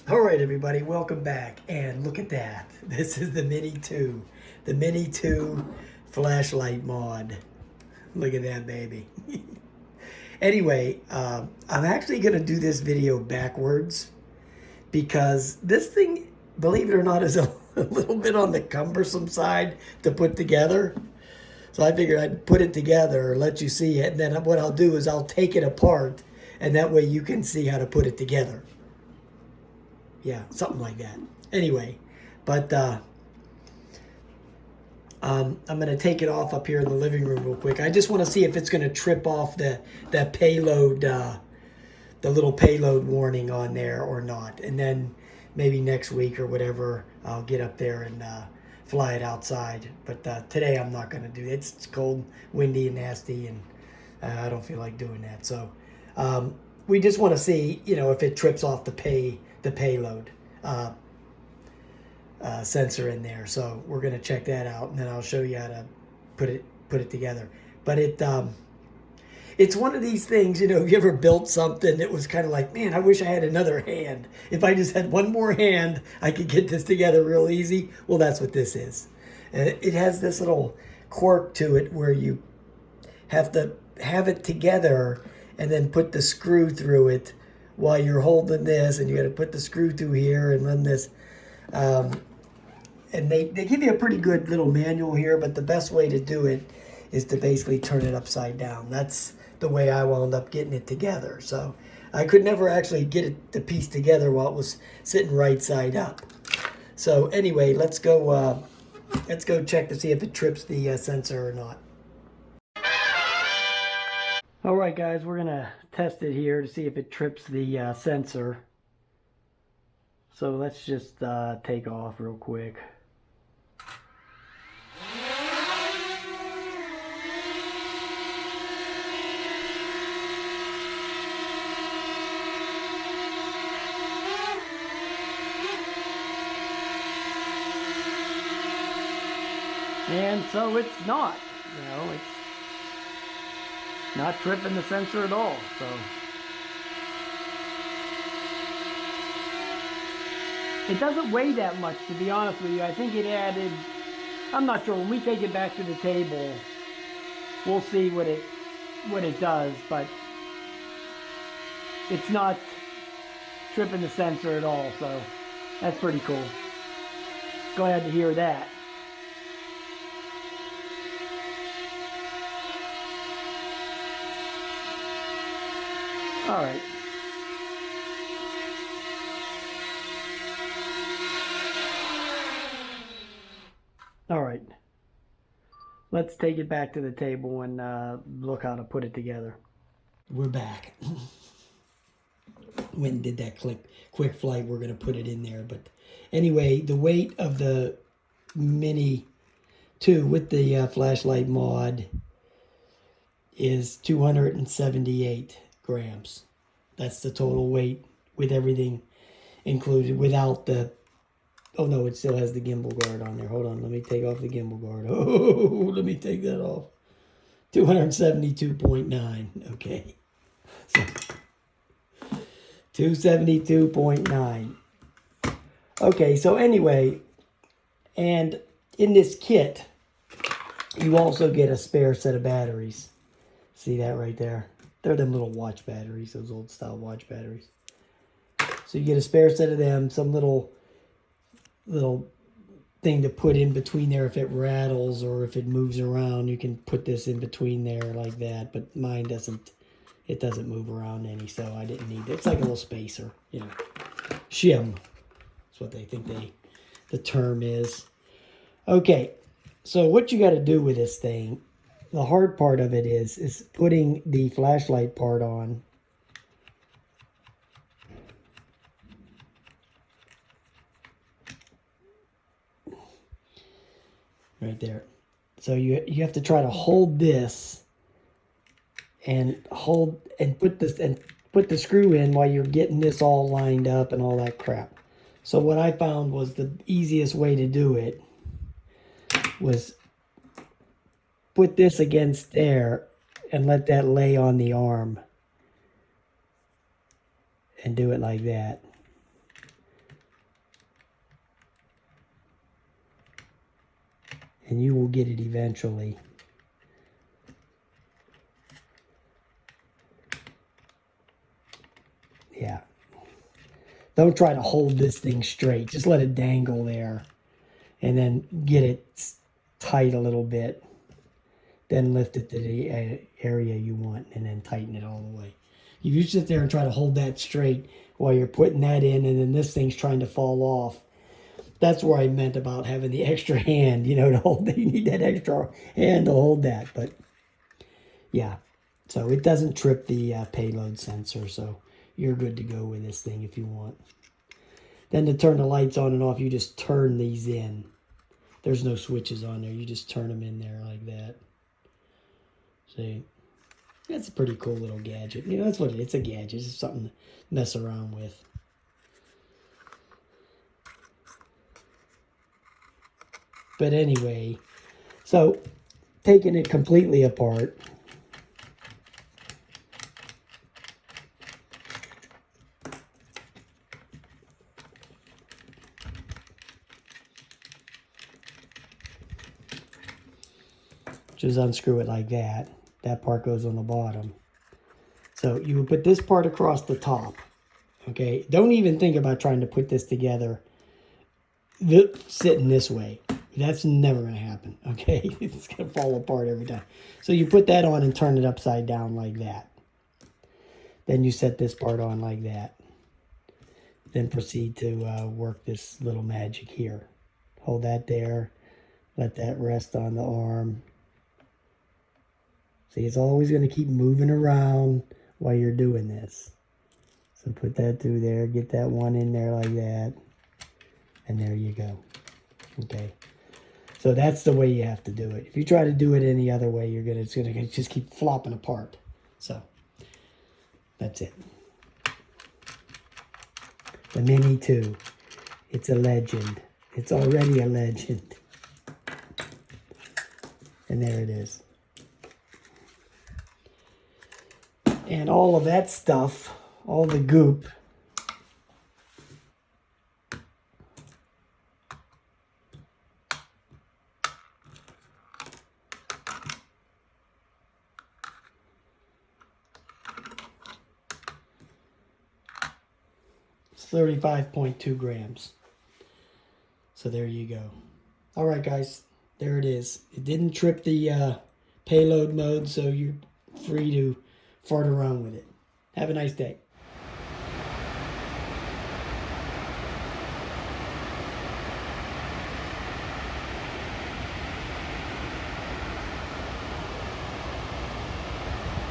All right, everybody, welcome back. And look at that. This is the Mini 2. The Mini 2 flashlight mod. Look at that, baby. Anyway, I'm actually going to do this video backwards because this thing, believe it or not, is a little bit on the cumbersome side to put together. So I figured I'd put it together, let you see it, and then what I'll do is I'll take it apart, and that way you can see how to put it together. Yeah, something like that. Anyway, but I'm going to take it off up here in the living room real quick. I just want to see if it's going to trip off that payload, the little payload warning on there or not. And then maybe next week or whatever, I'll get up there and fly it outside. But today I'm not going to do it. It's cold, windy, and nasty, and I don't feel like doing that. So we just want to see, if it trips off the payload sensor in there. So we're going to check that out, and then I'll show you how to put it together. But it's one of these things, if you ever built something that was kind of like, man, I wish I had another hand. If I just had one more hand, I could get this together real easy. Well, that's what this is. It has this little quirk to it where you have to have it together and then put the screw through it while you're holding this, and you got to put the screw through here and run this. And they give you a pretty good little manual here, but the best way to do it is to basically turn it upside down. That's the way I wound up getting it together. So I could never actually get it to piece together while it was sitting right side up. So anyway, let's go check to see if it trips the sensor or not. All right, guys, we're gonna test it here to see if it trips the sensor. So let's just take off real quick. And so it's not, it's not tripping the sensor at all. So it doesn't weigh that much, to be honest with you. I think it added, I'm not sure, when we take it back to the table, we'll see what it does, but it's not tripping the sensor at all, so that's pretty cool. Glad to hear that. All right. All right. Let's take it back to the table and look how to put it together. We're back. When did that quick flight, we're going to put it in there. But anyway, the weight of the Mini 2 with the flashlight mod is 278 grams. That's the total weight with everything included, without the, oh no, it still has the gimbal guard on there. Hold on, let me take off the gimbal guard. Oh, let me take that off. 272.9, okay. So 272.9. Okay, so anyway, and in this kit, you also get a spare set of batteries. See that right there? They're them little watch batteries, those old style watch batteries. So you get a spare set of them, some little thing to put in between there if it rattles or if it moves around. You can put this in between there like that, but mine doesn't. It doesn't move around any, so I didn't need it. It's like a little spacer, shim. That's what they think the term is. Okay, so what you got to do with this thing, the hard part of it is putting the flashlight part on. Right there. So you have to try to hold this and put the screw in while you're getting this all lined up and all that crap. So what I found was the easiest way to do it was put this against there and let that lay on the arm and do it like that. and you will get it eventually. Yeah. Don't try to hold this thing straight. Just let it dangle there. And then get it tight a little bit. Then lift it to the area you want and then tighten it all the way. If you sit there and try to hold that straight while you're putting that in and then this thing's trying to fall off, that's where I meant about having the extra hand, you know, to hold that. You need that extra hand to hold that. But yeah, so it doesn't trip the payload sensor, so you're good to go with this thing if you want. Then to turn the lights on and off, you just turn these in. There's no switches on there. You just turn them in there like that. See? That's a pretty cool little gadget. You know, that's what it is. It's a gadget. It's something to mess around with. But anyway, so taking it completely apart, just unscrew it like that. That part goes on the bottom. So you would put this part across the top. Okay, don't even think about trying to put this together sitting this way. That's never going to happen. Okay, it's going to fall apart every time. So you put that on and turn it upside down like that. Then you set this part on like that. Then proceed to work this little magic here. Hold that there. Let that rest on the arm. See, it's always going to keep moving around while you're doing this. So put that through there. Get that one in there like that. And there you go. Okay. So that's the way you have to do it. If you try to do it any other way, it's gonna just keep flopping apart. So that's it. The Mini 2. It's a legend. It's already a legend. And there it is. And all of that stuff, all the goop, it's 35.2 grams. So there you go. All right, guys, there it is. It didn't trip the payload mode, so you're free to fart around with it. Have a nice day.